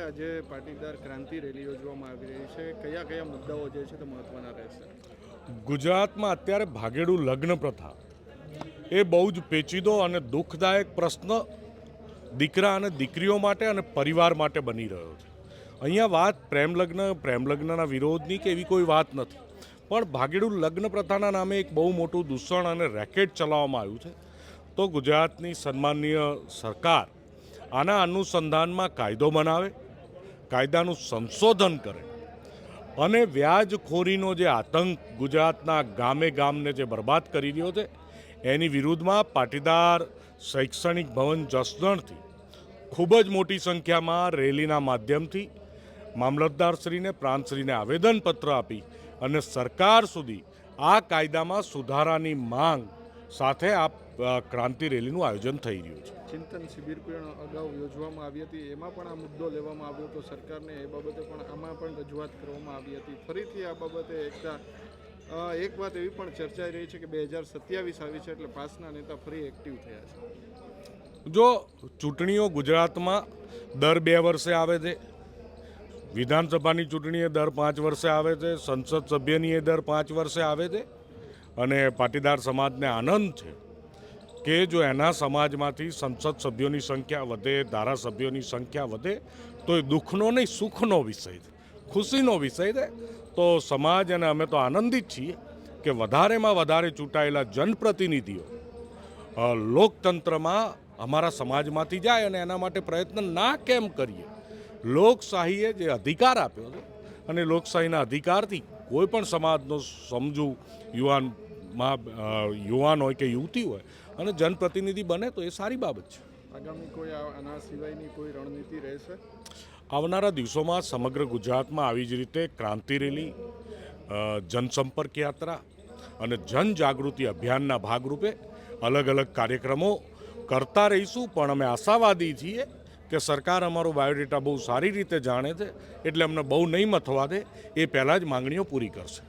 આજે પાટીદાર ક્રાંતિ રેલી યોજવામાં આવી રહી છે, કયા કયા મુદ્દાઓ જે છે તે મહત્વના રહેશે? ગુજરાતમાં અત્યારે ભાગેડું લગ્ન પ્રથા એ બહુ જ પેચીદો અને દુઃખદાયક પ્રશ્ન દીકરા અને દીકરીઓ માટે અને પરિવાર માટે બની રહ્યો છે. અહીંયા વાત પ્રેમ લગ્નના વિરોધની કે એવી કોઈ વાત નથી, પણ ભાગેડું લગ્ન પ્રથાના નામે એક બહુ મોટું દૂષણ અને રેકેટ ચલાવવામાં આવ્યું છે. તો ગુજરાતની સન્માનીય સરકાર આના અનુસંધાનમાં કાયદો બનાવે, કાયદાનું સંશોધન કરે અને વ્યાજખોરીનો જે આતંક ગુજરાતના ગામે ગામને જે બરબાદ કરી રહ્યો છે એની વિરુદ્ધમાં પાટીદાર શૈક્ષણિક ભવન જસદણથી ખૂબ જ મોટી સંખ્યામાં રેલીના માધ્યમથી મામલતદારશ્રીને પ્રાંતશ્રીને આવેદનપત્ર આપી અને સરકાર સુધી આ કાયદામાં સુધારાની માંગ સાથે આ ક્રાંતિ રેલીનું આયોજન થઈ રહ્યું છે. ચિંતન શિબિર પણ અગાઉ યોજવામાં આવી હતી, એમાં પણ આ મુદ્દો લેવામાં આવ્યો હતો. સરકારને એ બાબતે પણ આમાં પણ રજૂઆત કરવામાં આવી હતી. ફરીથી આ બાબતે એક વાત એવી પણ ચર્ચાઈ રહી છે કે 2027 આવી છે એટલે પાસના નેતા ફરી એક્ટિવ થયા છે. જો ચૂંટણીઓ ગુજરાતમાં દર 2 વર્ષે આવે છે, વિધાનસભાની ચૂંટણી એ દર 5 વર્ષે આવે છે, સંસદ સભ્યની એ દર 5 વર્ષે આવે છે અને પાટીદાર સમાજને આનંદ છે કે જો એના સમાજમાંથી સંસદ સભ્યોની સંખ્યા વધે, ધારાસભ્યોની સંખ્યા વધે તો એ દુઃખનો નહીં સુખનો વિષય છે, ખુશીનો વિષય છે. તો સમાજ અને અમે તો આનંદિત છીએ કે વધારેમાં વધારે ચૂંટાયેલા જનપ્રતિનિધિઓ લોકતંત્રમાં અમારા સમાજમાંથી જાય અને એના માટે પ્રયત્ન ના કેમ કરીએ? લોકશાહીએ જે અધિકાર આપ્યો છે અને લોકશાહીના અધિકારથી કોઈ પણ સમાજનો સમજુ યુવાન હોય કે યુવતી હોય અને જનપ્રતિનિધિ બને તો એ સારી બાબત છે. આગામી કોઈ આના સિવાયની કોઈ રણનીતિ રહેશે? આવનારા દિવસોમાં સમગ્ર ગુજરાતમાં આવી જ રીતે ક્રાંતિ રેલી, જનસંપર્ક યાત્રા અને જનજાગૃતિ અભિયાનના ભાગરૂપે અલગ અલગ કાર્યક્રમો કરતા રહીશું. પણ અમે આશાવાદી છીએ કે સરકાર અમારો બાયોડેટા બહુ સારી રીતે જાણે છે એટલે અમને બહુ નહીં મથવા દે, એ પહેલાં જ માંગણીઓ પૂરી કરશે.